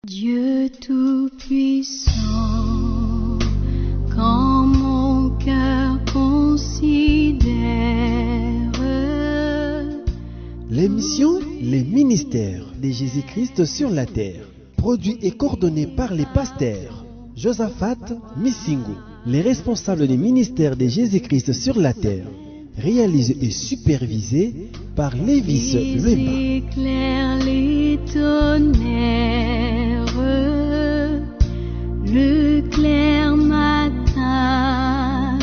Dieu Tout-Puissant, quand mon cœur considère. L'émission Les ministères de Jésus-Christ sur la terre, produit et coordonné par les pasteurs Josaphat Missingu, les responsables des ministères de Jésus-Christ sur la terre, réalisé et supervisé par Lévis Les éclairs, les tonnerres, le clair matin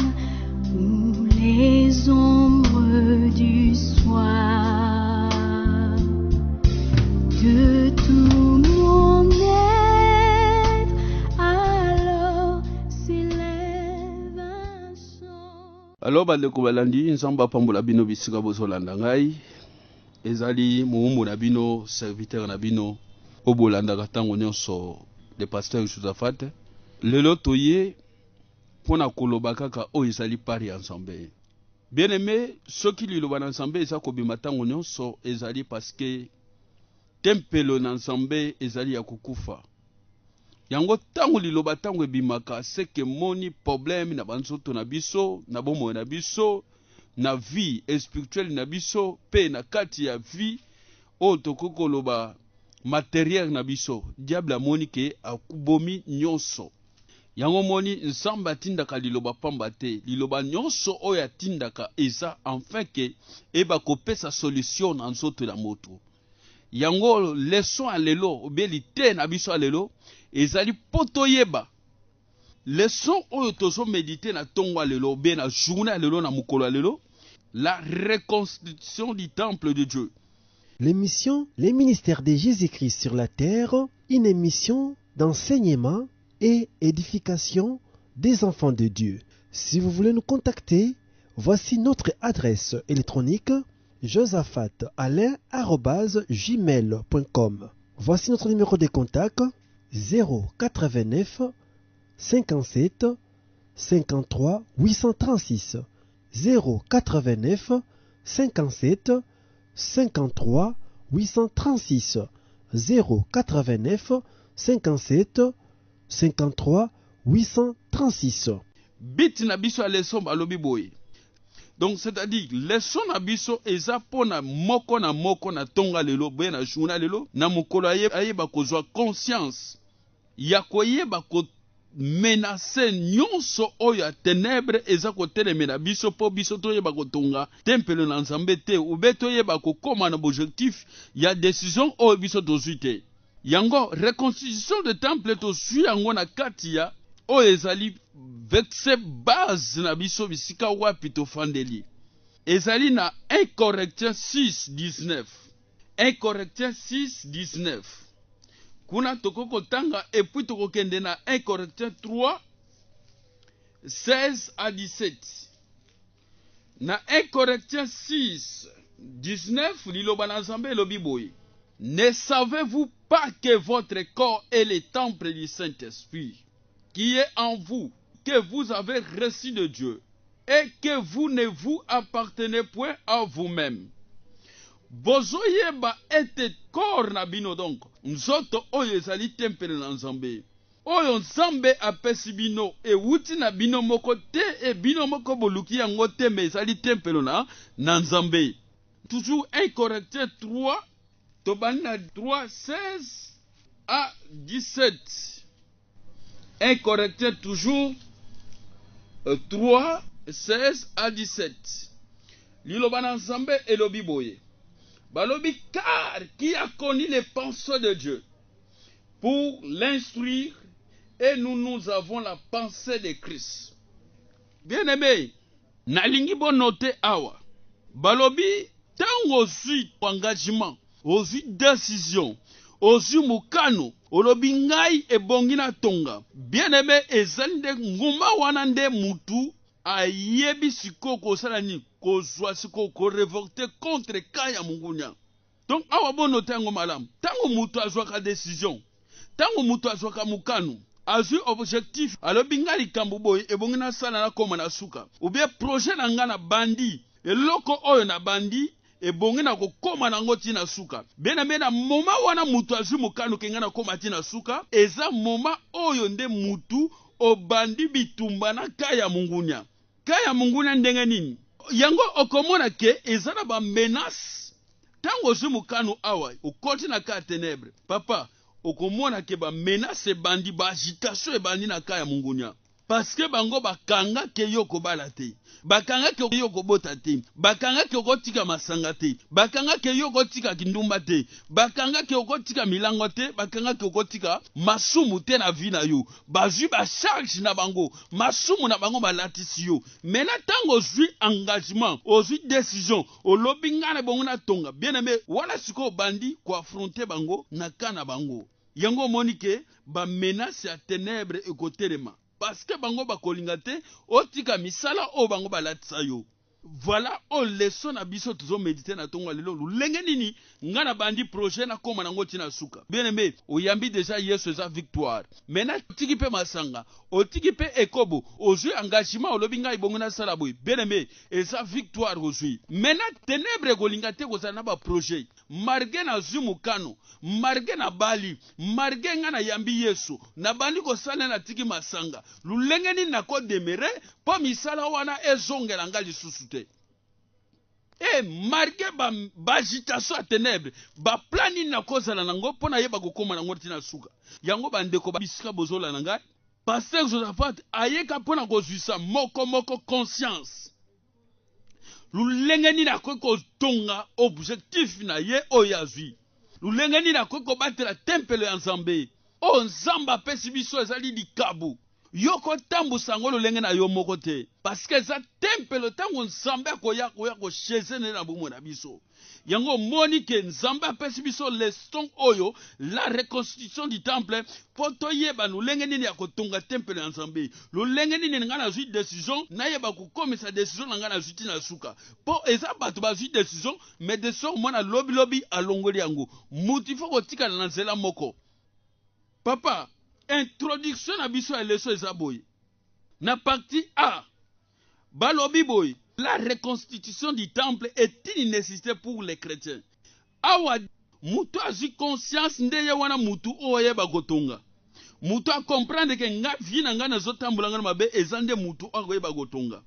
ou les ombres du soir, de tout mon être, alors s'élève un chant. Alors bandeko balandi nzamba pambola bino bisika bozolanda ngai ezali muumbu na bino serviteur na bino obolandaka ntango nyonso le pasteur Josaphat. Lelo toye mpona koloba kaka oyo ezali pari ya Nzambe. Bien aimé, soki liloba na Nzambe eza kobima ntango nyonso ezali paske tempelo na Nzambe ezali ya kokufa. Yango tango liloba tango ebimaka seke moni problème na banzoto na biso, na bomoi na biso, na vie spirituelle na biso, pe na kati ya vie o tokoko loba matériel na biso. Diable amoni ke akubomi nyonso. Yango moni Nzambe atindaka liloba pamba te, liloba nyonso oyo atindaka eza enfin ke eba kopesa solution na nzoto na moto. Yango leçon a lelo obeli te na biso a lelo ezali poto yeba leçon oyo tozo méditer na tongo a lelo be na journée a lelo na mukolo a lelo, la reconstitution du temple de Dieu. L'émission Les ministères de Jésus-Christ sur la terre, une émission d'enseignement et édification des enfants de Dieu. Si vous voulez nous contacter, voici notre adresse électronique josaphatalain@gmail.com. Voici notre numéro de contact 089 57 53 836 089 57 53 836 089 57 53 836. Bit na biso a leçon balobi boye. Donc c'est-à-dire leçon na biso eza pona moko na tonga lelo be na journal lelo na mukolo ayeba kozwa conscience ya koyeba ko menacer nyonso oyo ya ténèbre eza koteleme na biso po biso toyeba kotonga tempelo na Nzambe te ube toyeba kokoma na objectif ya décision oyo biso tozwi te. Yango reconstitution de temple tozwi yango na kati ya oyo ezali verset base na biso bisika wapi tofandeli. Ezali na 1 Corinthiens 6:19. 1 Corinthiens 6:19. Kuna tokoko tanga et puis tokokende na 1 Corinthiens 3:16-17. Na 1 Corinthiens 6:19 liloba na Nzambe elobi boye. Ne savez-vous pas que votre corps est le temple du Saint-Esprit qui est en vous, que vous avez reçu de Dieu, et que vous ne vous appartenez point à vous-même. Bozoyeba ete corps na bino donc nzoto oyo ezali tempele na Nzambe oyo Nzambe apesi bino ewuti na bino moko te e bino moko boluki yango te me ezali tempele na Nzambe. Toujours 1 Corinthiens 3 tobani na 3:16-17. 1 Corinthiens toujours 3:16-17. Liloba na Nzambe elobi boye. Balobi car qui a connu les pensées de Dieu pour l'instruire et nous avons la pensée de Christ. Bien aimé, nalingi bon noter awa. Balobi tango ozwi engagement, ozwi décision, ozwi mukano, olobi ngai ebongi na tonga. Bien aimé, ezali nde nguma wana nde mutu ayebi siko kosala ni kozwa siko ko révolter contre kaya mungunya. Donc awa bono tango malam tango mutu azwaka décision tango mutu azwaka mukanu azwi objectif alobi ngai likambo boye ebongi na sala na koma na suka ou bien projet na nga na bandi eloko oyo na bandi ebongi na kokoma nango tina suka. Bien-aimé, na moma wana mutu azwi mokano kenga na koma tina suka, eza moma oyo nde mutu obandi bitumba na kaya mungunya. Kaya mungunya ndenge nini? Yango okomona ke eza na ba menace. Tango ozwi mokano awa, okoti na kaya ténèbre. Papa, okomona ke ba menace bandi, ba agitation ebandi na kaya mungunya. Parce que bango bakanga ke yo kobala te, bakanga ke yo kobota te, bakanga ke okotika masanga te, bakanga ke yo kotika kindumba te, bakanga ke okotika milango te, bakanga ke okotika masumu te na vi na yo. Bazwi ba charge na bango, masumu na bango balatisi yo. Mena tango ozwi engagement, ozwi décision, olobi ngana bongo na tonga. Bien-aimé, wana siko bandi ko affronter bango na kana bango. Yango monike ba menace ya ténèbre ekotelema. Parce que bango bakolinga te, otika misala o bango balatisa yo. Voilà o leçon na biso tuzo méditer na tongo lelo. Lulenge nini ngana bandi projet na koma nango tina suka. Bien aimé, oyambi déjà yesu eza victoire. Mena otiki pe masanga, otiki pe ekobo, ozwi engagement olobi ngai bongo na sala boy. Bien aimé, eza victoire ozwi. Mena ténèbre kolinga te kozala na ba projet. Marge na zwi mukano, marge na bali, marge ngana yambi yesu, na bandi kosala na tiki masanga. Lulenge nini na ko demere po misala wana ezongela nga lisusu te. E marge ba agitation ya ténèbre, ba plani na kozala nango pona yeba kokoma nango tina suka. Yango bandeko ba bisika bozola na ngai. Pasteur Josaphat ayeka pona kozwisa moko conscience. Lulenge nini akoki kotonga objectif na ye oyo azwi. Lulenge nini akoki kobatela tempelo ya Nzambe. O Nzambe apesi biso ezali likabu. Yoko tambu sango lulenge na yo moko te. Parce que za tempelo tango Nzambe akoya ko chezene na bumo na biso. Yango moni ke Nzambe apesi biso leçon oyo, la reconstitution du temple, poto yeba lulenge nini akotonga tempelo ya Nzambe. Lulenge nini nga na zwi décision, na yeba kukomisa décision nga na zwi tina suka. Po eza bato ba zwi décision, mais décision mwana lobi alongoli yango. Mutu fo kotika na nzela moko. Papa, introduction na biso ya leso eza boy. Na partie A, balobi boy, la reconstitution du temple est une nécessité pour les chrétiens. Awa mutu azwi conscience ndeye wana mutu oyeba kotonga. Mutu a comprendre ke nga vi na nga nazotambola nga mabe ezande mutu akoyeba kotonga.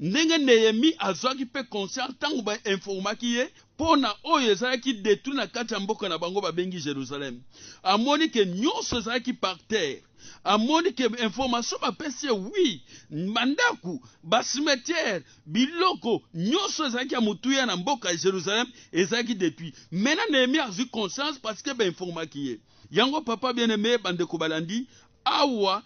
Ndenge Nehemi azwaki pe conscience tango ba informaki ye pona oyo ezalaki détruit na kati ya mboka na bango babengi Jérusalem. Amoni ke nyonso ezalaki par terre. Amoni ke information bapesi ye oui, mandaku, basimetière, biloko, nyonso ezalaki ya mutu ya na mboka ya Jérusalem ezalaki détruit. Maintenant Nehemi azwi conscience parce que ba informaki ye. Yango papa bien-aimé bandeko balandi awa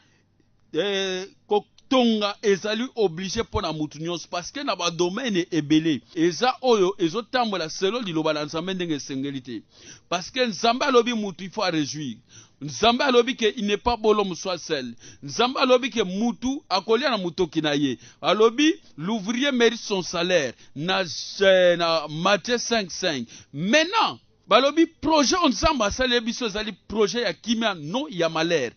tonga ezali obligé pour na mutu nyonso parce que na ba domaine ebele eza oyo ezotambola selo liloba na Nzambe ndenge esengeli te. Parce que Nzambe alobi mutu il faut réjouir. Nzambe alobi ke il n'est pas bon l'homme soit seul. Nzambe alobi ke mutu akolia na mutoki na ye. Alobi l'ouvrier mérite son salaire na Matthieu 5:5. Maintenant balobi projet Nzambe asali biso ezali projet ya kimia non ya malheur.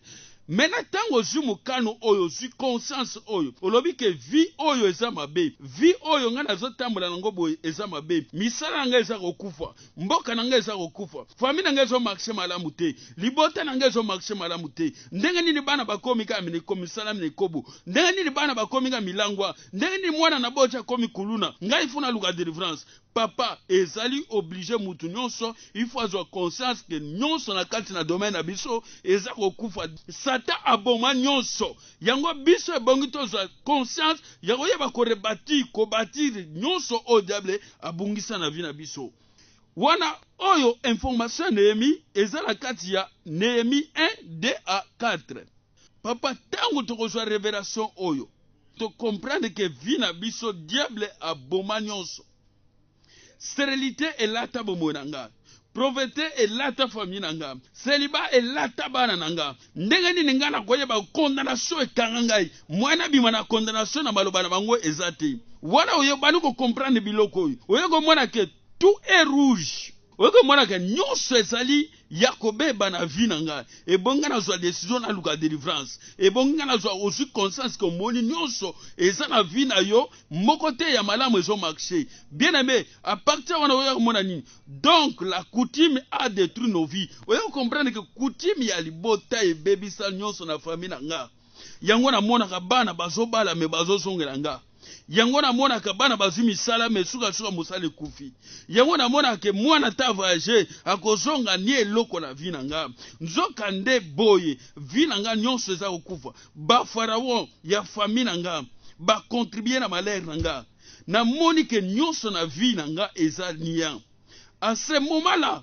Mena tango zwi mokano oyo zwi conscience oyo olobi ke vie oyo eza mabe, vie oyo nga nazotambola nango boye eza mabe, misala nanga eza kokufa, mboka nanga eza kokufa, famille nanga ezo marché malamu te, libota nanga ezo marché malamu te. Ndenge nini bana bakomi ka mine komisala mine kobo, ndenge nini bana bakomi ka milangwa, ndenge nini mwana na bocha komi kuluna, ngai funa luka delivrance. Papa ezali obligé mutu nyonso, il faut avoir conscience que nyonso na kati na domaine na biso eza kokufa. Satan aboma nyonso. Yango biso ebongi tozwa conscience, yango yeba ko rebâtir nyonso o diable abungisa na vie na biso. Wana oyo information Nehemi eza la kati ya Nehemi 1:2-4. Papa tango tokozwa révélation oyo, to comprendre que vie na biso diable aboma nyonso. Stérilité et lata bomo nanga. Pauvreté et lata famille nanga. Célibat et lata bana nanga. Ndenge nini nga na koyeba condamnation e kangangai. Mwana bima na condamnation na maloba na bango ezate. Wana oyo banu ko comprendre biloko oyo. Oyo ko mwana ke tout est rouge. Oyo mona ke nyonso ezali ya kobeba na vie na nga. Ebonga na zwa décision na luka délivrance. Ebonga na zwa aussi conscience que moni nyonso eza na vie na yo moko te ya malamu ezo marché. Bien aimé, à partir wana oyo mona nini. Donc la coutume a détruit nos vies. Oyo comprendre que coutume ya libota ebebisa nyonso na famille na nga. Yango na mona ka bana bazobala me bazosongela nga. Yango na mona ka bana bazwi misala me suka musale kufi. Yango na mona ke mwana ta voyager akozonga ni eloko na vie na nga. Nzoka nde boye vie na nga nyonso eza kokufa. Ba pharaon ya famille na nga ba contribuer na malheur na nga. Na moni ke nyonso na vie na nga eza niant. À ce moment-là,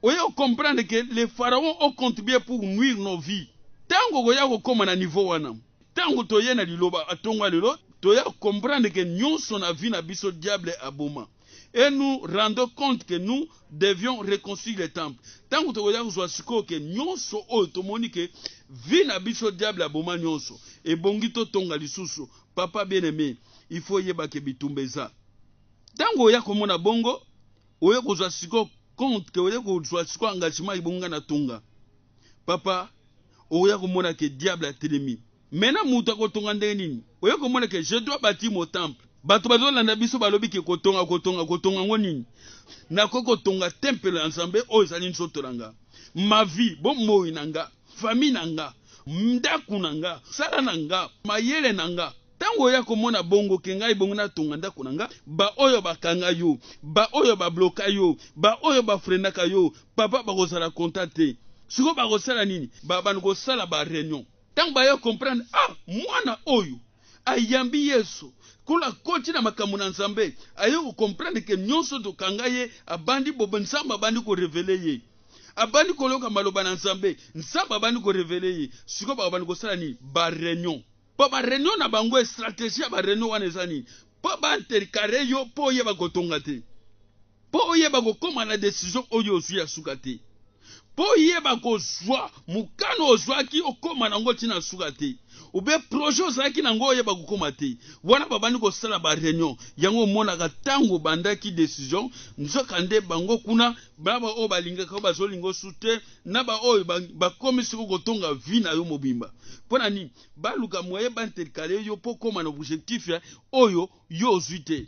oyo comprendre que les pharaons ont contribué pour nuire nos vies. Tango goya kokoma na niveau wana. Tango toye na liloba atonga lelo, toya comprendre que nyonso na vie na biso diable aboma. Et nous rendons compte que nous devions reconstruire le temple. Tango toya kozwa siko ke nyonso oyo tomoni ke vie na biso diable aboma nyonso. E bongi to tonga lisusu. Papa bien-aimé, il faut yeba ke bitumbeza. Tango oya komona bongo, oya kozwa siko compte que oya kozwa siko engagement ibonga na tonga. Papa, oya komona ke diable atelemi. Maintenant muta kotonga ndenge nini? Oya komona ke je dois bâtir mon temple. Bato bazolanda biso balobi ke kotonga ngo nini? Na kotonga temple ensemble oyo ezali nzoto nanga. Ma vie, bomoi nanga, famille nanga, ndaku nanga, sala nanga, mayele nanga. Tango ya komona bongo ke ngai bongo na tonga ndaku nanga, ba oyo bakanga yo, ba oyo ba bloka yo, ba oyo ba frenaka yo, papa bakozala contacter. Siko bakosala nini? Baba ngosala ba réunion. Tango ba yo comprendre, mwana oyo ayambi Yesu kula koti na makambo na Nzambe, ayo comprendre que nyonso to kangaye abandi bobo Nzamba abandi ko révéler ye. Abandi ko loka maloba na Nzambe, Nzamba abandi ko révéler ye. Siko ba abandi kosala nini? Ba réunion. Po ba réunion na bango stratégie ba réunion wana ezani. Po ba intercarré yo po yeba kotonga te. Po yeba ko koma na décision oyo osu ya suka te. Po yeba ko zwa mukano ozwaki okoma nango tina suka te. Ube projet ozaki nango yeba kokoma te. Wana babandi ko sala ba réunion. Yango mona ka tango bandaki décision, nzoka nde bango kuna baba o balinga ka bazolingo sute na ba oyo ba komisi ko tonga vie na yo mobimba. Pona ni baluka moye banterkale yo po koma na objectif ya oyo yo zuite.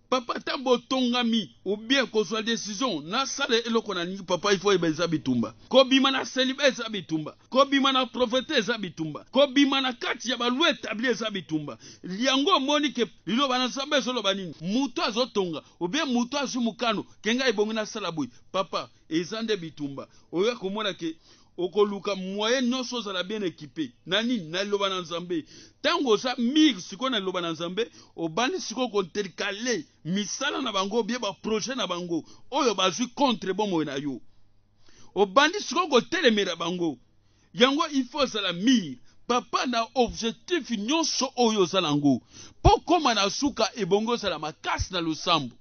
Papa tambo tongami ou bien kozwa décision na sale eloko na ningi papa il faut ebeza bitumba. Ko bima na célibat eza bitumba. Ko bima na prophète eza bitumba. Ko bima na kati ya balu établi eza bitumba. Liango moni ke lilo bana Nzambe zolo banini. Muto azotonga ou bien muto azumukano kenga ibongi na sala boy. Papa ezande bitumba. Oya komona ke okoluka moyen nyonso za la bien équipé. Nani na loba na Nzambe. Tango sa mig siko na loba na Nzambe, obani siko konterkale misala na bango bie ba projet na bango. Oyo bazui contre bomo na yo. Obandi siko ko telemera bango. Yango il faut za la mir. Papa na objectif nyonso oyo za lango. Po koma na suka ebongo za la makasi na lusambu.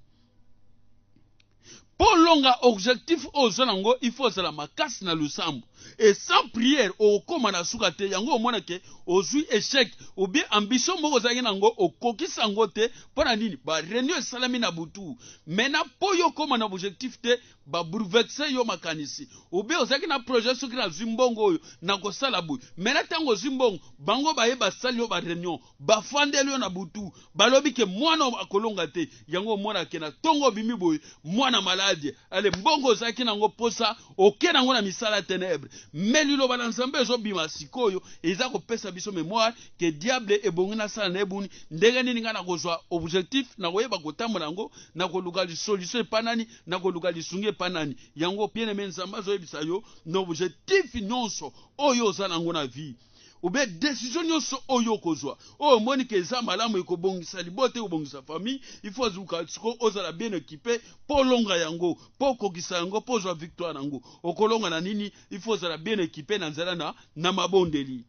Pour longa objectif au zanango, il faut la makasi na lusambu. Et sans prière, au koma na sukate, yango o mona ke, o zui échec, ou bien ambition moko zaki nango, o koki sango te, pona nini, ba réunion salami na butu. Mena po yo koma na objectif te, ba bouleverser yo makanisi. Ou bien o zaki na projet soki na zimbongo yo, na ko sala boy. Mena tango zimbongo, bango ba ye ba sali yo ba réunion, ba fandeli yo na butu, ba lobi ke mwana akolonga te, yango mona ke na tongo bimi boy, mwana malade. Ale mbongo zaki nango posa oke nango na misala ténèbre melilo bana Nzambe zo bima sikoyo eza ko pesa biso mémoire que diable ebongi na sala na ebuni ndenge nini ngana kozwa objectif na koyeba kotambola nango na koluka solution epanani na koluka lisungi epanani yango bien aimé Nzambe zo yebisa yo no objectif nyonso oyo za nango na vie Oube décision nyonso oyo kozwa. O moni ke za malamu ekobongisa libote ekobongisa famille, il faut zuka siko ozala bien équipé po longa yango, po kokisa yango, po zwa victoire nango. Okolonga na nini, il faut zala bien équipé na nzela na mabondeli.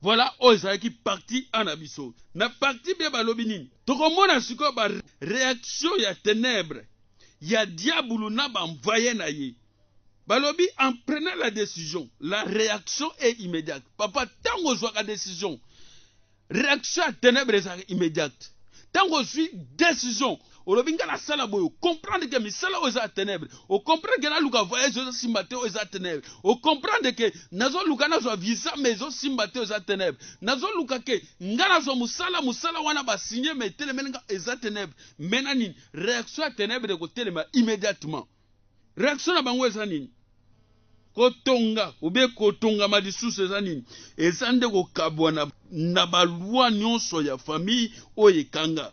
Voilà, ozaki parti anabiso. Na parti bien balobi nini. Tokomona siko ba réaction ya ténèbres. Ya diabulu na ba mvaye na ye. Balobi, en prenant la décision, la réaction est immédiate. Papa, tant qu'on soit la décision, réaction à ténèbres est immédiate. Tant qu'on suit décision, olobi nga na sala boyo comprendre que misala oyo eza ya ténèbre ocomprendre que naluka voyage ezosimba te oyo eza ya ténèbre ocomprendre que nazoluka nazwa visa mais ezosimba te oyo eza ya ténèbre nazoluka ke nga nazwa mosala wana basinye mais etelemeli nga eza ténèbre mena nini réaction ya ténèbre ekotelema immédiatement réaction na bango eza nini kotonga obe kotongama lisusu eza nini eza nde kokabwana na balwa nyonso ya famille oyo ekanga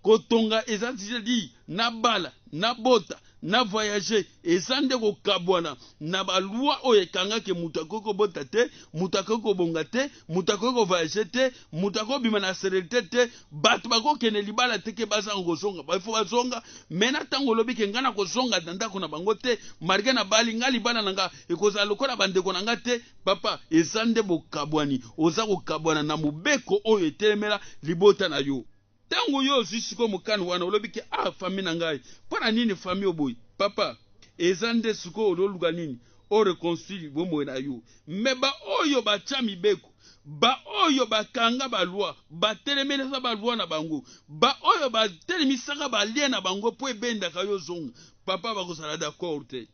kotonga eza di na bala na bota na voyager eza nde kokabwana na balwa oyo ekangaki mutu akoki kobota te mutu akoki kobonga te mutu akoki kovoyager te mutu akoki kobima na sérénité te bato bakokende libala te ke bazanga kozonga bafo bazonga mena ntango olobi ke ngai na kozonga na ndako na bango te marge na bali ngai libala na nga ekozala lokola bandeko na nga te papa eza nde bokabwani oza kokabwana na mobeko oyo etelemela libota na yo tango yo ozwi sikoyo mokano wana olobi ke famille na ngai mpo na nini famille oboyi papa eza nde sikoyo ololuka nini oreconstruire bomoi na yo me baoyo batya mibeko baoyo bakanga balwa batelemelisa balwa na bango baoyo batelemisaka balie na bango mpo ebendaka yo zonga papa bakozala d'accord te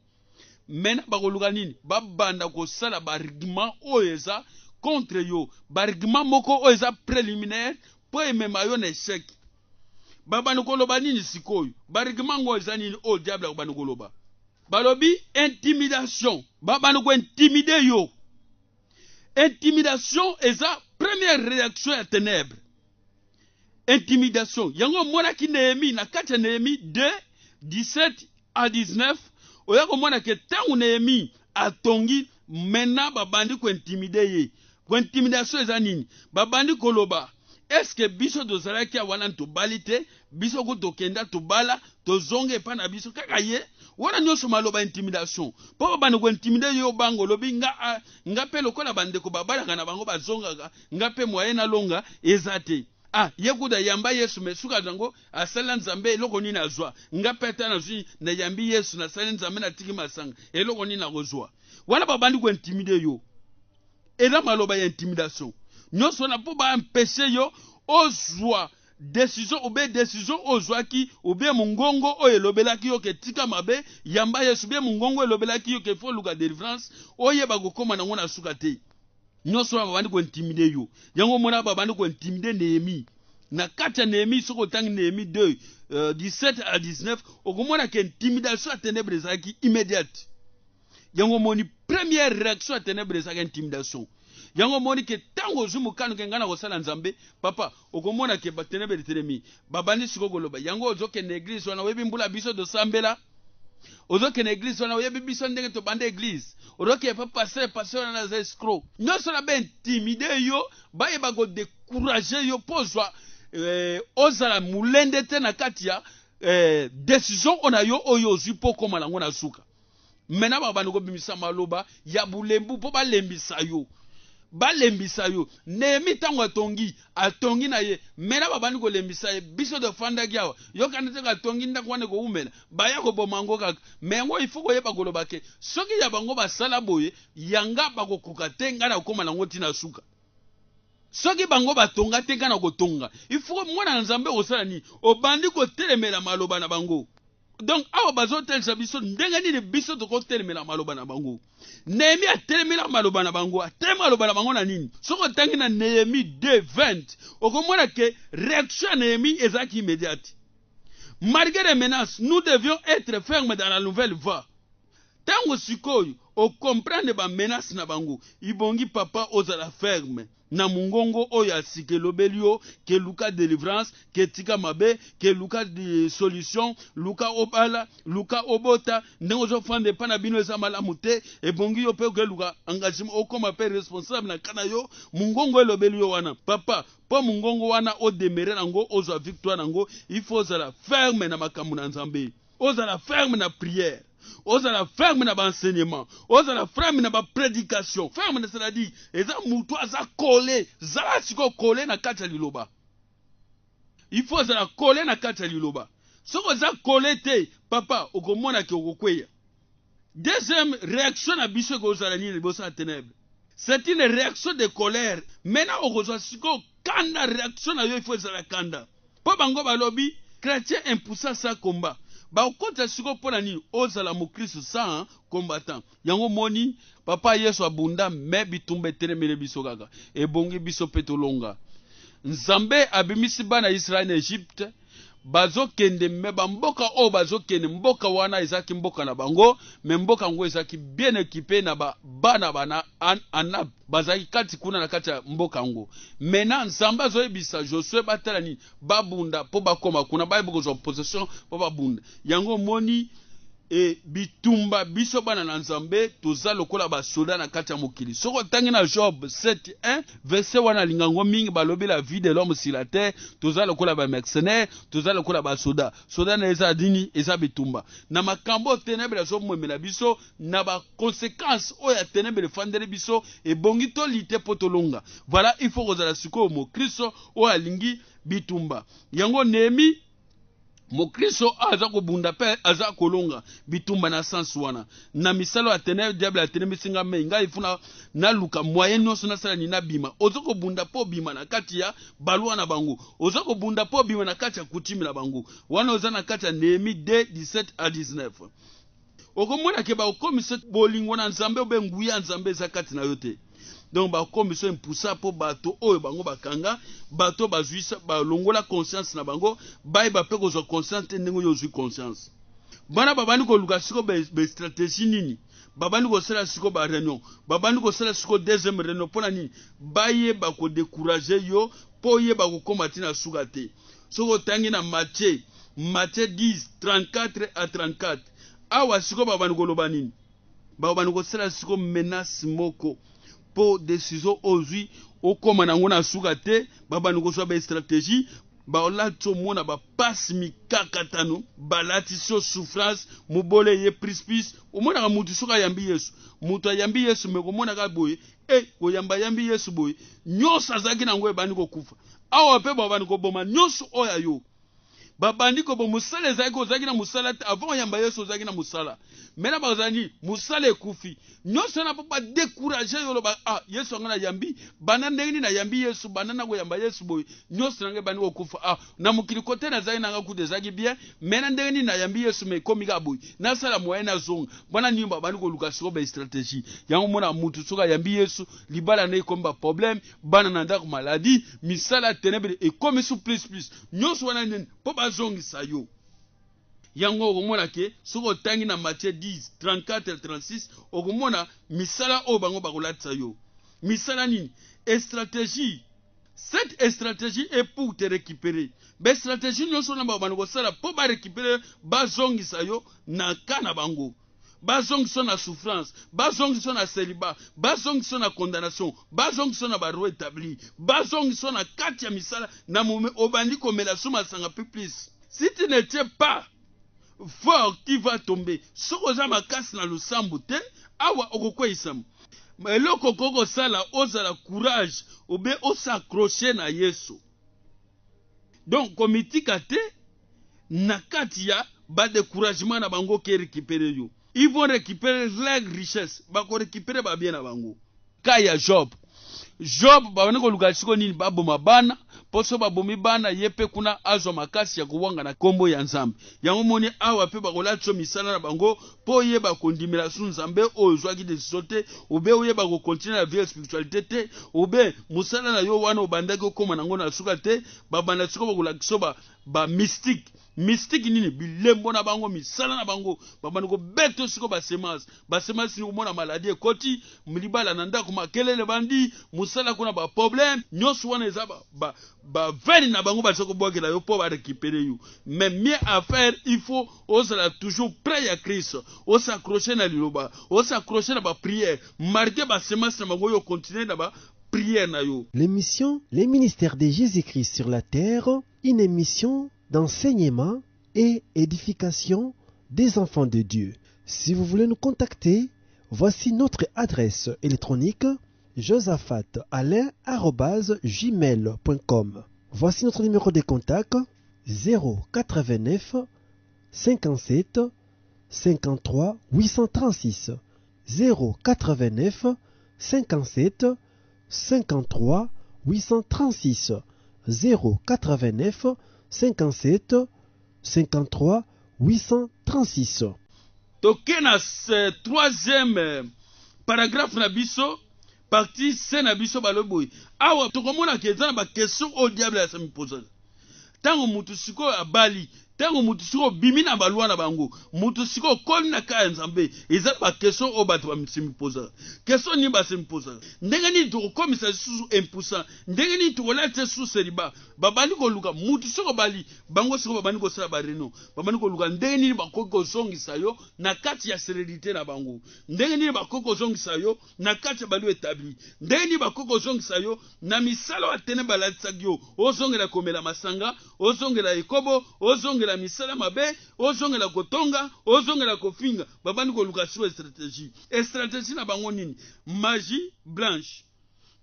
mena bakoluka nini babanda kosala barigument oyo eza contre yo barigument moko oyo eza préliminaire po emema yo na échec babandi koloba nini sikoyo barigument ngo eza nini oyo diable akobandi koloba balobi intimidation babandi kointimide yo intimidation eza première réaction ya ténèbre intimidation yango monaki Néhémie na kati ya Néhémie 2 17 à 19 oya komona ke tango Néhémie atongi mena babandi kointimide ye kointimidation eza nini babandi koloba est-ce que biso tozalaki awana tobali te biso ko tokenda tobala tozonga epa na biso kaka ye wana nyonso maloba intimidation po babandi kointimide yo bango lobi nga mpe lokola bandeko babalaka na bango bazongaka nga mpe moye nalonga eza te ye kuda yamba Yesu me suka zango asala nzambe eloko nini azwa nga mpe ata nazwi na yambi Yesu nasala nzambe na tiki masanga eloko nini akozwa wana babandi kointimide yo eza maloba ya intimidation nyonso na po baempêche yo ozwa décision obe décision ozwaki obe mongongo oyo elobelaki yo ke tika mabe yamba Yesu be mongongo elobelaki yo ke fo luka délivrance oyeba kokoma nango na suka te nyonso babandi kointimide yo yango mona babandi kointimide Néhémie na kati ya Néhémie soko otangi Néhémie 2 17 à 19 okomona ke intimidation ya ténèbre ezalaki immédiate yango moni première réaction ya ténèbre ezalaki intimidation yango moni ke tango ozwi mokano ke ngai na kosala nzambe papa okomona ke baténèbre etelemi babandi sikoyo koloba yango ozokende église wana oyebi mbula biso tosambela ozokende église wana oyebi biso ndenge tobanda église ozoke pa passer wana na za escroc nyonso na baintimide yo bayeba kodécourage yo mpo ozwa ozala molende te na kati ya décision ona yo oyo ozwi mpo okoma nango na suka mena babandi kobimisa maloba ya bulembu mpo balembisa yo Néhémie tango atongi na ye mena babandi kolembisa ye biso tofandaki awa yokanda te atongi ndako wana koumela baya koboma yango kaka me yango ifo koyeba koloba ke soki ya bango basala boye yanga bakokoka te ngai na kokoma nango ntina suka soki bango batonga te ngai na kotonga ifo mwana na nzambe kosala nini obandi kotelemela maloba na bango donc awa bazotelisa biso ndenge nini biso tokotelemela maloba na bango Néhémie atelemela maloba na bango atelema maloba na bango na nini soko otangi na Néhémie 2:20 okomona ke réaction ya Néhémie ezalaki immédiate malgré les menaces nous devions être fermes dans la nouvelle voie tango sikoyo okomprendre bamenace na bango ibongi papa ozala ferme na mungongo oyo asika elobeli yo ke luka délivrance ke tika mabe ke luka de solution luka obala luka obota ndenge ozofanda epa na bino eza malamu te ebongi yo mpe okeluka engagement okoma mpe responsable na kana yo mungongo elobeli yo wana papa mpo mungongo wana odemere nango ozwa victoire nango ifo ozala ferme na makambo na nzambe ozala ferme na prière ozala ferme na baenseignement ozala ferme na baprédication ferme na c'est-à-dire eza mutu aza kole zala siko kole na kati ya liloba il faut ozala kole na kati ya liloba soko oza kole te papa okomona ke okokweya deuxième réaction na biso ekozala nini liboso ya ténèbre c'est une réaction de colère maintenant okozwa siko kanda réaction na yo il faut ezala kanda mpo bango balobi chrétien impuissant sa combat. Okota siko pona ni ozala mukristo sa combattant. Yango moni papa Yesu abunda me bitumba etelemele biso kaka. Ebongi biso petolonga. Nzambe abimisi bana Israël na Egypte. Bazo kende me mboka o bazo kende mboka wana ezaki mboka na bango me mboka ngo ezaki bien équipé na bana bana anab bazaki kati kuna na kati ya mboka ngo mena nzamba azo ebisa Josué batala ni babunda po bakoma kuna bayeboko zo possession po babunda yango moni e bitumba biso bana na Nzambe toza lokola ba soda na kati ya mokili soko tangi na Job 7:1 verset wana lingango mingi balobi la vie de l'homme sur la terre toza lokola ba mercenaire toza lokola ba soda na eza dini eza bitumba na makambo ténèbre zo mwemela biso na ba conséquences oya ténèbre fandele biso e bongi to lite potolonga voilà il faut kozala siko mo Kristo oya lingi bitumba yango Nehemi Mokristo aza kobunda pe aza kolonga bitumba na sens wana na misalo atene diable atene misinga me ngai ifuna na luka moyen nyonso na sala ni na bima ozoko bunda po bima na kati ya balwa na bango ozoko bunda po bima na kati ya kutimi na bango wana oza na kati ya Nehemi 2:17 à 19 okomona ke ba okomise bolingo na Nzambe obenguya Nzambe za kati na yote. Donc ba commission impusa po bato oyo bango bakanga bato bazuisa ba longola conscience na bango bai ba pe ko zo conscience ndenge yo zui conscience bana babani ko luka siko be stratégie nini babani ko sala siko ba réunion babani ko sala siko deuxième réunion pona nini baye ba ko décourager yo po ye ba ko komati na suka te soko tangi na Matthieu 10:34 à 34 awa siko babani ko loba nini babani ko sala siko menace moko po décision ozui okoma nango na suka te babani ko so ba stratégie ba olato mona ba passe mikakatano balatiso souffrance mobole ye prispis omona ka mutu suka yambi Yesu mutu yambi Yesu me komona ka boye ko yambi Yesu boye nyosa azaki nango ebani ko kufa awa pe babani ko boma nyoso oya yo babandi ko bo musala zaki na musala avant yamba Yesu zaki na musala mena bazani musala ekufi nyoso na papa décourager yo ba Yesu ngana yambi bana ndenge na yambi Yesu bana na ko yamba Yesu boy nyoso nge bani ko kufa na mukili kote na zaki na nga kudezaki bien mena ndenge na yambi Yesu me komika boy na sala moyen na zonga bana nyimba bani ko luka siko ba stratégie yango mona mutu soka yambi Yesu libala na ikomba problème bana na ndako maladie misala ténèbre et comme sous plus nyoso wana nene po bazongisa yo yango okomona ke soko tangi na Matthieu 10:34-36 okomona misala o bango bakolatisa yo misala nini stratégie cette stratégie est pour te récupérer be stratégie nyonso na bango kosala po ba récupérer bazongisa yo na kana bango bazongisa na souffrance bazongisa na célibat bazongisa na condamnation bazongisa na baro établi bazongisa na kati ya misala na mome obandi komela suma sanga plus si tu n'étais pas fort qui va tomber soko za makasi na lusambu te awa okokweisam eloko koko sala ozala courage obe osakrocher na Yesu donc komitika te na kati ya ba découragement na bango ke récupérer yo ils vont récupérer leur richesse bako récupérer ba bien na bango kaya Job babane ko luka siko nini baboma bana poso babomi bana yepe kuna azwa makasi ya kuwanga na kombo ya Nzambe yango moni awa pe bakolatso misala na bango po yeba kondimela su Nzambe ozwaki decision te obe oyeba ko continuer la vie spiritualité te obe musala na yo wana obandaki okoma nango na suka te babanda siko bakolakisa ba mystique nini bilembo na bango misala na bango babandi ko beto siko ba semence ni komona maladie ekoti milibala na ndako makelele bandi musala kuna ba problème nyonso wana eza ba veni na bango basoko bwakela yo po ba récupérer you mais mieux à faire il faut osala toujours près à Christ osakrocher na liloba osakrocher na ba prière marquer ba semence na bango yo continuer na ba prière na yo. L'émission Les ministères de Jésus-Christ sur la terre, une émission d'enseignement et édification des enfants de Dieu. Si vous voulez nous contacter, voici notre adresse électronique josaphatalain@gmail.com. Voici notre numéro de contact 089 57 53 836 089 57 53 836 089 57 53 836. Toke na troisième paragraphe na biso, partie C na biso baloboy. Awa tokomona ke eza na ba question au diable ya sami posa. Tango mutu siko abali, tango mutu siko bimi na balwa na bango, mutu siko koli na kaya nzambe, eza ba question o bato ba sami posa. Question ni ba sami posa. Ndenge ni to komisa susu impuissant, ndenge ni to kolate susu seriba, babani ko luka mutu siko bali, bango siko babani ko sala bareno, babani ko luka ndenge ni bakoko zongisa yo na kati ya sérénité na bango. Ndenge ni bakoko zongisa yo na kati ya balu établi. Ndenge ni bakoko zongisa yo na misala atene balatsa yo, ozongela komela masanga, ozongela ekobo, ozongela misala mabe, ozongela kotonga, ozongela kofinga, babani ko luka sur stratégie. Et stratégie na bango nini? Magie blanche,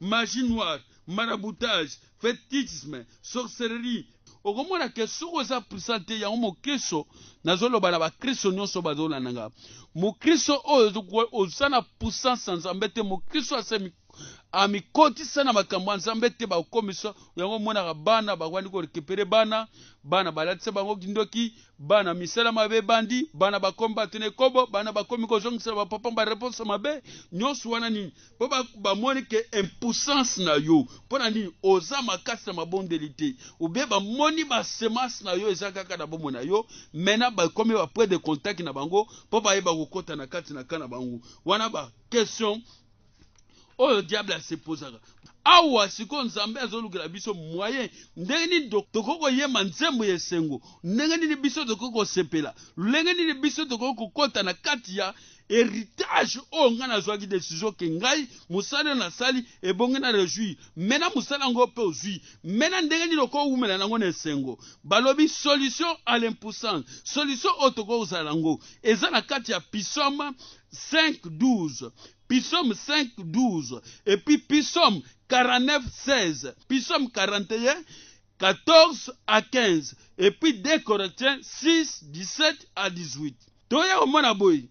magie noire, maraboutage, fétichisme, sorcellerie. Okomona ke soko za puissante ya mo Kristo nazoloba na ba Kristo nyonso bazolanda nga. Mo Kristo ozana puissance nzambe te, mo Kristo asemi amikoti sana makambo nzambe te ba komiso yango mona bana bakwandi ko récupérer bana balatse bango kindoki bana misala mabe bandi bana bakomba tene kobo bana bakomi ko zongisa ba papa ba réponse mabe nyonso wana nini po ba moni ke impuissance na yo pona nini oza makasi na mabondelité ou bien ba moni ba semence na yo ezaka kaka na bomo na yo mena ba komi ba point de contact na bango po ba yeba kokota na kati na kana bango wana ba question oyo diable se posaka awa siko nzambe azolukela biso moyen ndenge nini tokoko yema nzembo ya esengo ndenge nini biso tokoko sepela ndenge nini biso tokoko kokota na kati ya héritage oyo nga nazwaki décision ke ngai mosala na sali ebonge na réjouir mena mosala yango mpe ozwi mena ndenge nini okowumela nango na esengo balobi solution à l'impuissance solution oyo tokozala yango eza na kati ya Psaume 5:12 Psaume 5:12 et puis Psaume 49:16 Psaume 41 14 à 15 et puis 2 Corinthiens 6:17 à 18. Toya omona boy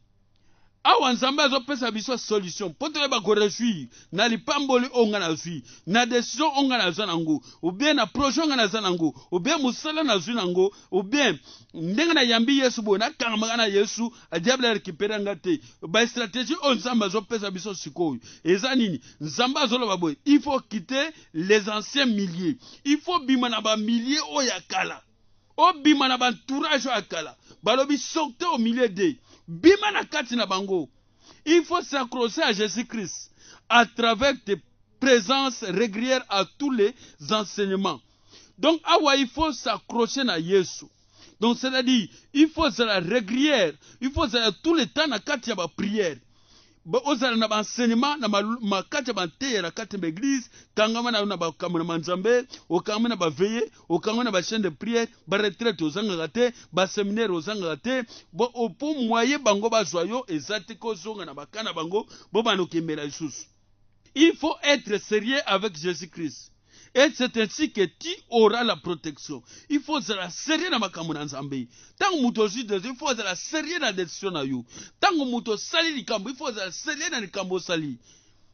awa nzambe azopesa biso solution po toyeba koréjouir na lipamboli oyo nga nazwi na décision oyo nga nazwa nango ou bien na projet oyo nga nazwa nango ou bien mosala nazwi nango ou bien ndenge nayambi yesu boye nakangamaka na yesu adiable arécupere nga te bastratégie oyo nzambe azopesa biso sikoyo eza nini nzambe azoloba boye il faut quitter les anciens milliers il faut bima na bamillier oyo ya kala obima na bantourage oyo ya kala balobi sortez au milieu d'eux bima na kati na bango. Il faut s'accrocher à Jésus-Christ à travers tes présences régulières à tous les enseignements. Donc awa il faut s'accrocher à Yesu. Donc c'est-à-dire il faut se la régulière, il faut se tout le temps na kati ya ba prière. Ozala na enseignement na makati ya banteya na kati ya église kangama na ba kamuna manzambe okangama na ba veiller okangama na ba chaîne de prière ba retraite ozanga te ba séminaire ozanga te bo opo moyen bango bazwa yo ezate ko zonga na bakana bango bo banokemela lisusu. Il faut être sérieux avec Jésus-Christ. Et c'est ainsi que tu auras la protection. Il faut se la sérieux na makambo na nzambe. Tango muto zide, il faut se la sérieux na décision na yo. Tango muto sali likambo, il faut se la sérieux na likambo sali.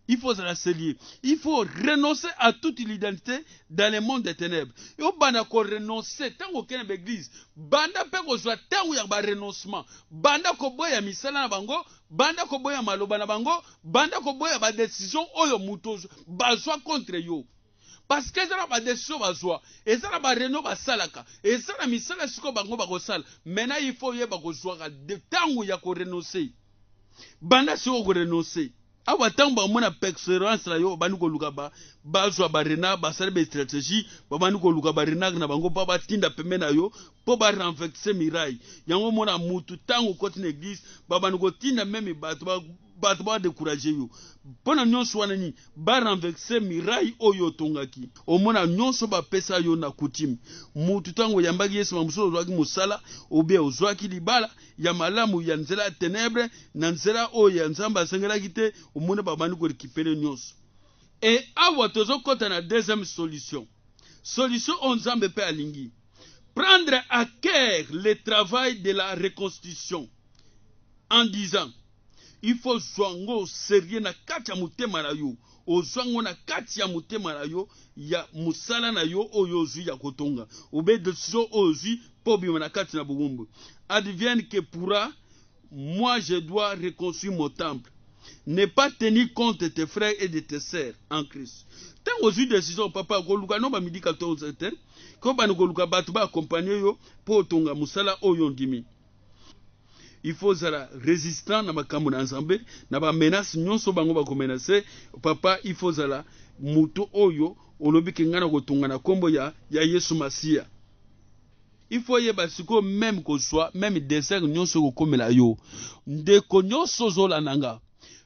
Il faut se la sérieux. Il faut renoncer à toute l'identité dans le monde des ténèbres. Et au banda ko renoncer, tango kena l'église, banda pe ko zwa tango ya ba renoncement. Banda ko boya misala na bango, banda ko boya maloba na bango, banda ko boya ba décision oyo muto bazwa contre yo. Parce que ezala ba décision bazwa ezala ba reno basalaka ezala misala siko bango bakosala maintenant il faut yeba kozwaka de tango ya ko renoncer banda siko ko renoncer awa tango bamona persévérance na yo bani koluka bazwa ba rena basala ba stratégie bani koluka ba rena na bango pa batinda peme na yo po ba renverser miraille yango mona mutu tango koti na église bani kotinda même bato ba décourager yo pona nyonso wana ni ba renverser miraille oyo tongaki omona nyonso ba pesa yo na coutume mutu tango yambaki Yesu mamuso zwaki musala obe ozwaki libala ya malamu ya nzela ténèbres na nzela oyo ya nzamba asengelaki te omona babani ko récupérer nyonso. Et awa tozo kota na deuxième solution on nzambe pe alingi prendre à cœur le travail de la reconstitution en disant il faut zwango sérieux na kati ya mutema na yo ozwango na kati ya mutema na yo ya musala na yo oyo ozwi ya kotonga ube décision ozwi po bima na kati na bugumbu advienne que pourra moi je dois reconstruire mon temple ne pas tenir compte de tes frères et de tes sœurs en Christ tant ozwi décision papa koluka no ba midi 14h ko ba koluka batu ba accompagner yo po tonga musala oyo ndimi. Il faut zala résistant na makambo na nzambe na ba menace nyonso bango ba ko menacer papa il faut zala muto oyo olobi kengana ko tunga na kombo ya Yesu Masia. Il faut yeba siko même ko soit même désert nyonso ko komela yo ndeko nyonso zola nanga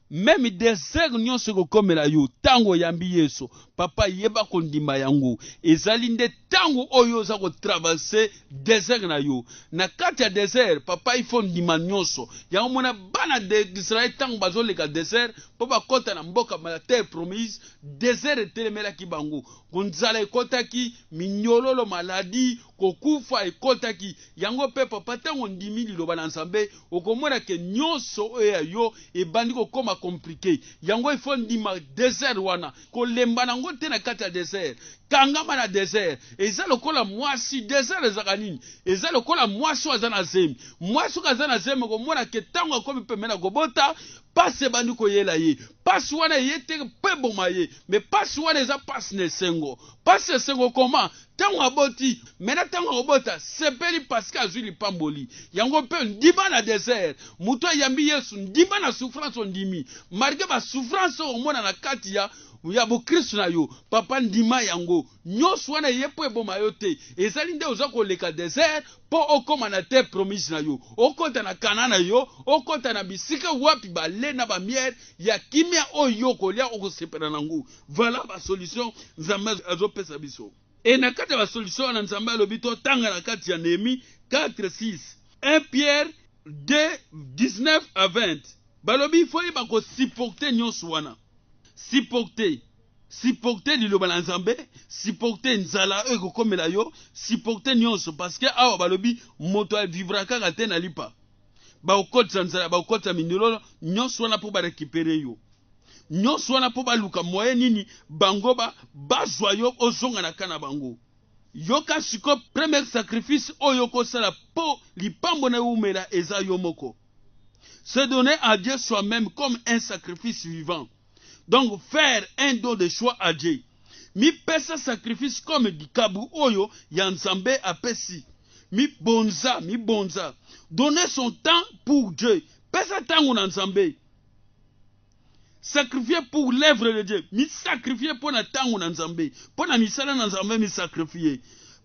même désert nyonso ko komela yo tango yambi Yesu papa yeba ko ndima yango ezali nde tango oyo za ko traverser désert na yo na kati ya désert papa il faut ndima nyonso yango mona bana de Israël tango bazoleka désert po bakota na mboka ma terre promise désert etelemela ki bango konzala ekotaki minyololo maladi kokufa ekotaki yango pe papa tango ndimi liloba na nzambe okomona ke nyonso oyo yo ebandi kokoma compliqué yango il faut ndima désert wana kolemba nango te na kati ya désert kangama na désert eza lokola mwasi désert ezaka nini eza lokola mwasi aza na zemi mwasi aza na zemi komona ke tango akomi pembeni na kobota pasi ebandi koyela ye pasi wana ye te mpe boma ye me pasi wana eza pasi na esengo pasi esengo koma tango aboti mena tango akobota sepeli paske azwi lipamboli yango mpe ndima na désert moto ayambi Yesu ndima na souffrance ondimi marke basouffrance omona na kati ya bokristo na yo papa ndima yango nyonso wana ye po eboma yo te ezali nde oza koleka désert po okoma na terre promise na yo okota na kana na yo okota na bisika wapi bale na bamiere ya kimia oyo kolia okosepela nango voilà ba solution nzambe azopesa biso et na kati ya ba solution na nzambe alobi totanga na kati ya Néhémie 4:6 1 Pierre 2:19 à 20 balobi il faut ba ko supporter nyonso wana supporter liloba na nzambe supporter nzala oyo kokomela yo supporter nyonso parce que awa balobi moto vivra kaka te na lipa ba okotsa nzala ba okotsa minyololo nyonso wana po ba récupérer yo nyonso wana po baluka moyen nini bango bazwa yo ozonga na kana bango yoka siko premier sacrifice oyo kosala po lipambo na umela eza yo moko se donner à Dieu soi-même comme un sacrifice vivant. Donc faire un don de choix à Dieu. Mi pesa sacrifice comme du kabu oyo ya nzambe apesi. Mi bonza. Donner son temps pour Dieu. Pesa tango na nzambe. Sacrifier pour l'œuvre de Dieu. Mi sacrifier pour na tango na nzambe. Pour na misala na nzambe mi sacrifier.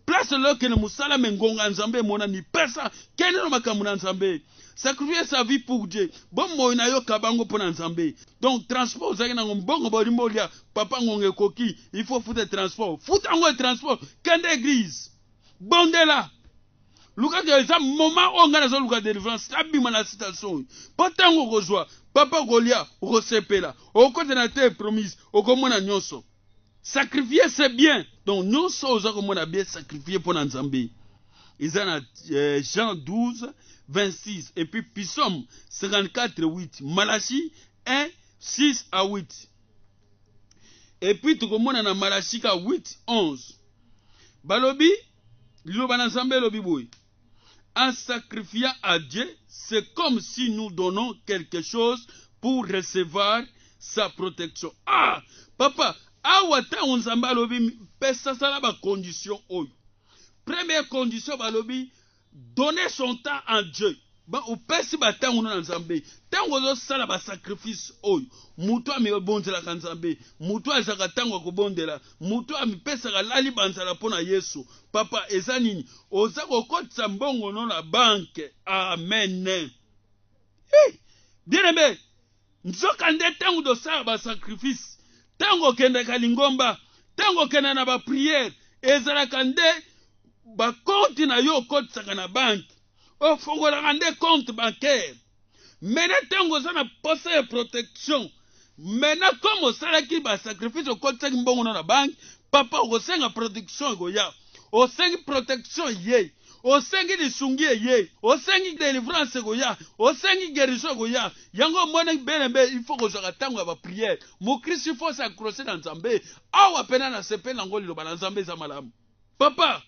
Place le que na musala mengonga nzambe mona mi pesa kene no makamu na nzambe. Sacrifier sa vie pour Dieu. Bon mo na yo kabango pour nzambe. Donc transport za na ngombongo bolimbo lia papa ngonge koki, il faut foutre transport. Foutre ngo transport kende église. Bondela. Luka ke za moment on ngana zo luka délivrance abima na citation. Potango kozwa papa golia okosepela. Okote na terre promise okomona nyonso. Sacrifier c'est bien. Donc nyonso oza komona bien sacrifier pour nzambe. Isana Jean 12:26 et puis Psaume 54:8 Malachie 1:6 à 8 et puis tukomona na Malachie 8:11 balobi liloba na nzambe lobi boy en sacrifiant à Dieu c'est comme si nous donnons quelque chose pour recevoir sa protection. Ah papa awa ta nzambe lobi pesa sala ba condition oyo. Première condition, balobi, donner son temps à Dieu. Ba ou pesi ba tango na nzambe. Tango zo sala ba sacrifice oyo. Mutu ami bondela ka nzambe. Mutu azaka tango ko bondela. Mutu ami pesa ka lali banzala pona Yesu. Papa eza nini? Oza ko kotsa mbongo no na banque. Amen. Hey! Bien-aimé, nzoka nde tango do sala ba sacrifice. Tango kende ka lingomba. Tango kende na ba prière. Ezala kande ba compte na yo kotsaka na banque ofongola nde compte bancaire mena tango za na poste de protection mena comme salaki ba sacrifice kotsaki mbongo na banque papa okosenga protection goya osengi protection ye osengi lisungi ye osengi délivrance goya osengi guérison goya yango mona belembe il faut que je tango ba prière mo Christ il faut s'accrocher dans Nzambe awa pena na sepe nango liloba na Nzambe za malamu papa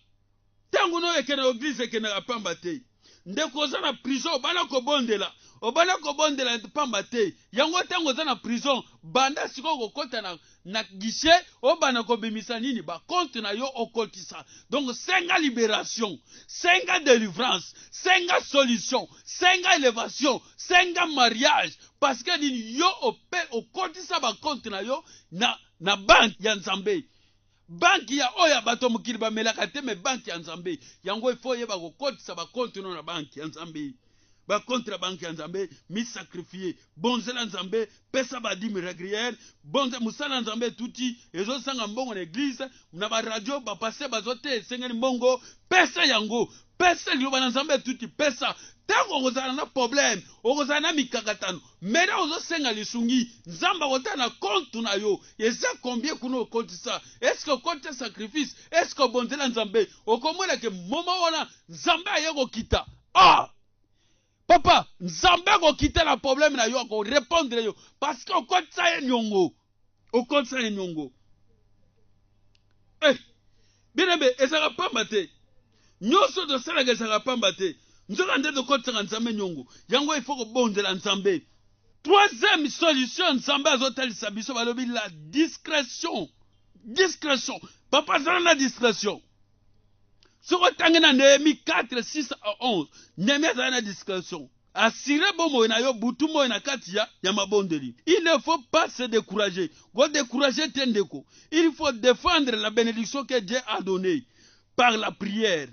tango no ekena église ekena pamba te ndeko za na prison bana ko bondela pamba te yango tango za na prison banda siko ko kota na guichet obana ko bimisa nini ba compte na yo okotisa donc senga libération senga délivrance senga solution senga élévation senga mariage parce que nini yo okotisa ba compte na yo na banque ya Nzambe banki ya oya bato mokili bamelaka te me banki ya Nzambe yango ifo yeba kokotisa ba compte no na banki ya Nzambe ba contre banki ya Nzambe mi sacrifier bonzela Nzambe pesa ba dîme régulière bonze musala Nzambe tuti ezo sanga mbongo na église na ba radio ba passer bazote sengeni mbongo pesa yango pesa liloba na Nzambe tuti pesa tango ozala na problème ozala na mikakatano mena ozo senga lisungi Nzamba kota na compte na yo eza combien kuno compte ça est-ce que compte sacrifice est-ce que bonzela Nzambe okomona ke momo wana Nzambe ayeko kita papa Nzambe ko kita la problème na yo ko répondre yo parce que compte ça nyongo compte ça nyongo bien ezaka pamba te nyoso de sala ke ezaka pamba te nzoka nde de compte ça Nzambe nyongo yango il faut ko bonzela Nzambe. Troisième solution Nzambe azotalisa biso balobi la discrétion papa zala na discrétion soko tangena Néhémie 4 6 à 11 Néhémie zala na discrétion assuré bomo na yo butumo na kati ya mabondeli. Il ne faut pas se décourager go décourager tendeko il faut défendre la bénédiction que Dieu a donnée par la prière.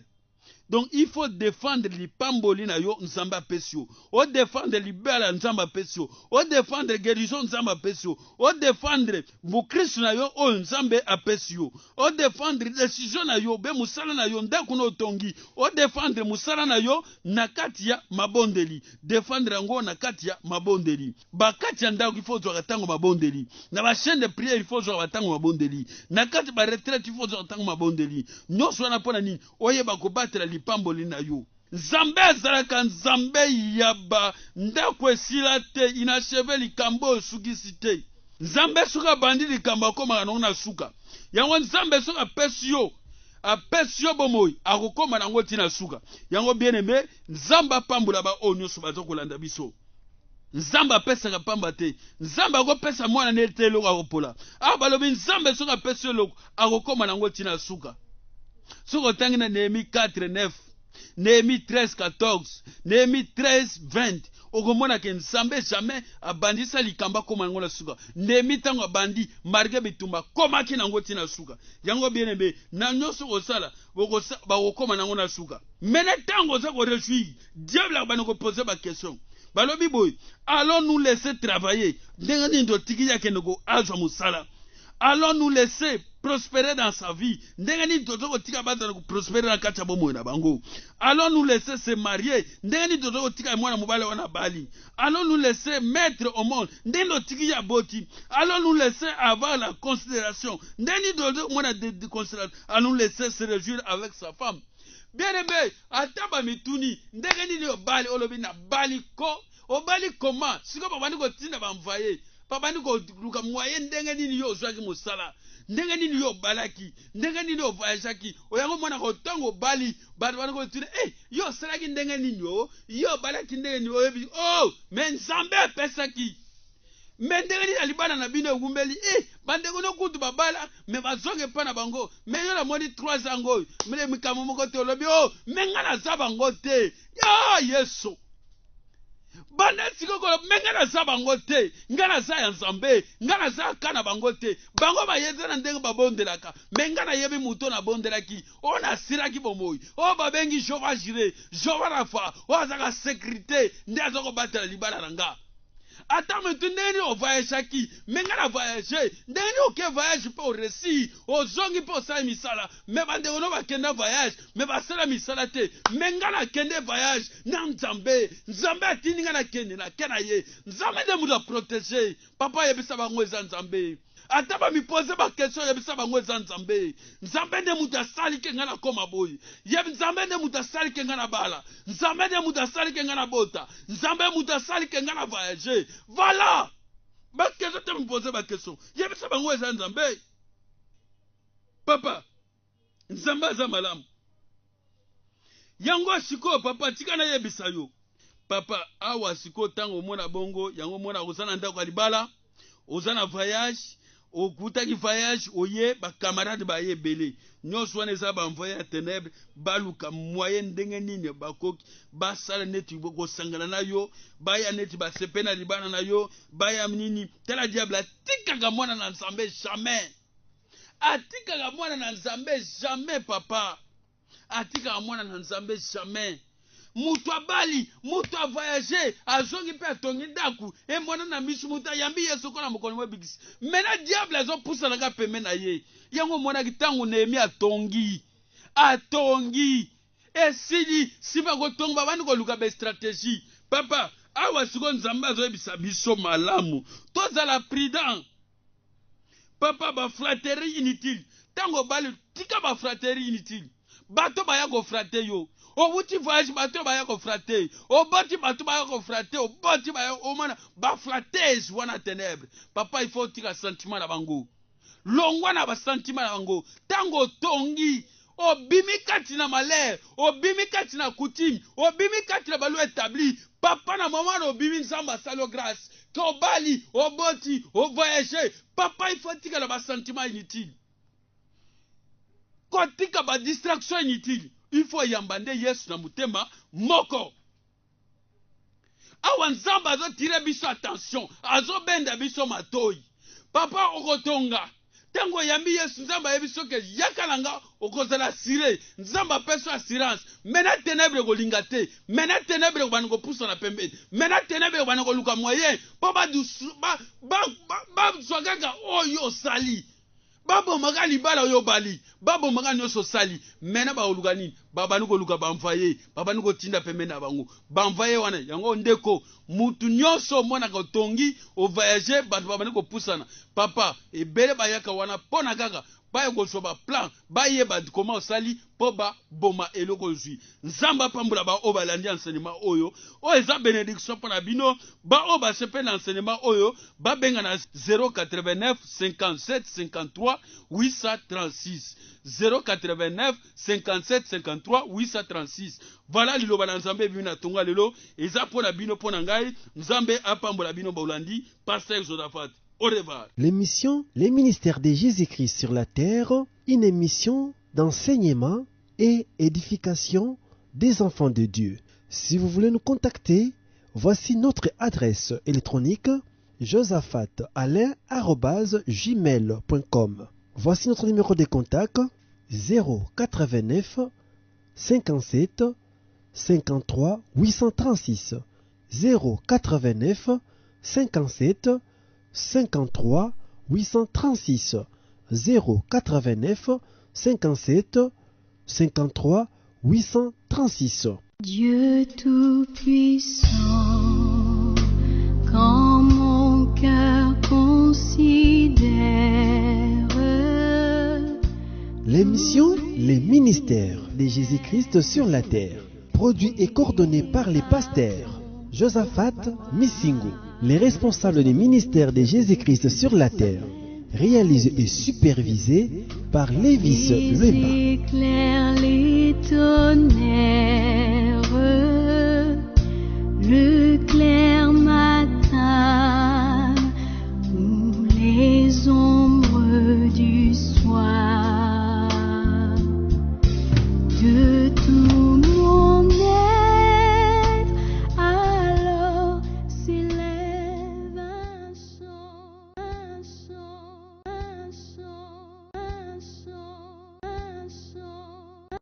Donc il faut défendre les pamboli na yo Nzamba pesio, o défendre libéral Nzamba pesio, o défendre guérison Nzamba pesio, o défendre vous Christ na yo o Nzambe apesio, o défendre décision na yo be musala na yo ndako no tongi, o défendre musala na yo na kati ya mabondeli, défendre ngo na kati ya mabondeli. Ba kati ya ndako il faut zo tango mabondeli. Na ba chaîne de prière il faut zo tango mabondeli. Na kati ba retraite il faut zo tango mabondeli. Nyoso na pona nini oyeba ko battre pamboli na yo Nzambe azalaka Nzambe yaba ndako esila te inacheve likambo sukisi te Nzambe suka bandi likambo akoma na suka yango Nzambe suka apesi yo bomoi akokoma nango tina suka yango bien aimé Nzamba pambola ba onyo so bazokolanda biso Nzamba apesaka pamba te Nzamba akopesa mwana nete eloko akopola balobi Nzambe suka apesi yo eloko akokoma nango tina suka. Soko tangi na Néhémie 4 9 Néhémie 13 14 Néhémie 13 20 okomona ke Nzambe jamais abandisa likamba koma ngo na suka Néhémie tango abandi marge bitumba koma ki nango tina suka yango bien aimé na nyoso osala ba okoma nango na suka mena tango za ko réjouir diable ba ko poser ba question balobi boy allons nous laisser travailler ndenge ndo tikiya ke ngo azwa musala allons nous laisser prospérer dans sa vie. Allons nous laisser se marier. Allons nous laisser mettre au monde. Allons nous laisser avoir la considération. Allons nous laisser se réjouir avec sa femme. Bien aimé, ataba mituni, ndengeni ni obali olobi na bali ko, obali koma, siko babani ko tina bamvaye. Papa ni ko luka mwaye ndengeni ni yo zwaki musala. Ndengeni ni yo balaki, ndengeni ni yo voyagaki. Oyango mwana ko tango bali, bani ko tina yo salaki ndengeni yo balaki ndengeni yo men Nzambe pesaki. Mendengeni alibana na bino gumbeli bandeko no kutu babala me bazoke pa na bango me yo la moni 3 ans ngo me mikamo moko te olobi menga na za bango te Yesu bana sikoko menga na za bango te ngana za ya Nzambe ngana za kana bango te bango bayeze na ndenge babondelaka menga na yebi muto na bondelaki ona siraki bomoyi babengi Jova Jireh Jova Rafa azaka sécurité ndazo ko batela libala nanga. Attends, tu n'es au voyage qui, mais on voyager, n'es aucun voyage pour récit, aux zongi pour ça misala, mais bande on va kenda voyage, mais va ça misala te, mais ngana kende voyage, nan Nzambe tininga na kende na kenaye, Nzambe de nous protéger, papa yebisa bango Nzambe. ata bamipose bakestion yebisa bango eza nzambe. Nzambe nde mutu asali ke nga na koma boye. Nzambe nde mutu asali ke nga na bala. Nzambe nde mutu asali ke nga na bota. Nzambe mutu asali ke nga na voyager. Voilà. Bakestion te mipose bakestion yebisa bango eza nzambe. Papa, nzambe aza malamu. Yango siko papa tika na yebisa yo. Papa awa siko tango mona bongo yango mona ozana ndako alibala, ozana voyage, okutaki voyage oye ba camarade ba yebele. Nyonso wana eza ba envoyer ténèbres baluka moyen ndenge nini bakoki basala neti boko sangana na yo, baya neti ba sepena libana na yo, baya nini tela diable atikaka mwana na nzambe jamais. Atikaka mwana na nzambe jamais papa. Atikaka mwana na nzambe jamais. Mutu abali, mutu a voyager, azongi pe atongi ndaku, e mwana na misu mutu yambi yesu kona mokoni mwe bigisi. Mena diable azo pusa nanga peme na ye. Yango mwana kitangu Nehemi atongi. Atongi. Esili, siba kotongi babani ko luka be stratégie. Papa, awa siko nzambe azo ebisa biso malamu. Tozala prudent. Papa, ba flatterie inutile. Tango bali, tika ba flatterie inutile. Bato baya ko frater yo. O wuti voyage bato baya ko frater. O boti bato baya ko frater. O boti baya o mana ba flatteuse wana ténèbres. Papa, il faut tika sentiment na bango. Longwa na ba sentiment na bango. Tango tongi. O bimi kati na malheur. O bimi kati na coutume. O bimi kati na balu établi. Papa na maman o bimi nzamba salo grâce. Ko bali, o boti, o voyager. Papa, il faut tika na ba sentiment inutile. Kotika ba distraction inutile. Il faut yambande Yesu na mutema moko. Awa nzamba azo tire biso attention. Azo benda biso matoi. Papa okotonga. Tango yambi Yesu nzamba yebiso ke yakalanga okozala sire. Nzamba peso assurance. Mena ténèbres kolinga te. Mena ténèbres banako pusa na pembeni. Mena ténèbres banako luka moyen. Papa du ba swagaga oyo sali. Babo magali bala oyo bali. Babo magali nyoso sali. Mena ba oluka nini? Baba nuko luka bamvaye. Baba nuko tinda pembeni na bango. Bamvaye wana yango ndeko. Mutu nyoso mwana kotongi o voyager baba nuko pusana. Papa ebele bayaka wana pona kaka. Baye ko soba plan. Baye ba comment osali po ba boma eloko zui. Nzamba pambula ba o balandi enseignement oyo. O eza bénédiction pona bino. Ba o ba sepe l'enseignement oyo. Ba benga na 089 57 53 836. 089 57 53 836. Voilà liloba na nzambe bina tonga lelo. Eza pona bino pona ngai. Nzambe apambola bino ba Olandi. Pasteur Josaphat. Au revoir. L'émission Les ministères de Jésus-Christ sur la terre, une émission d'enseignement et édification des enfants de Dieu. Si vous voulez nous contacter, voici notre adresse électronique josaphatalain@gmail.com. Voici notre numéro de contact 089 57 53 836 089 57 53 836 089 57 53 836. Dieu Tout-Puissant, quand mon cœur considère L'émission Les ministères de Jésus-Christ sur la terre, produit et coordonné par les pasteurs Josaphat Missingu, les responsables des ministères de Jésus-Christ sur la terre, réalisé et supervisé par Lévis les Lema. éclairs, les tonnerres.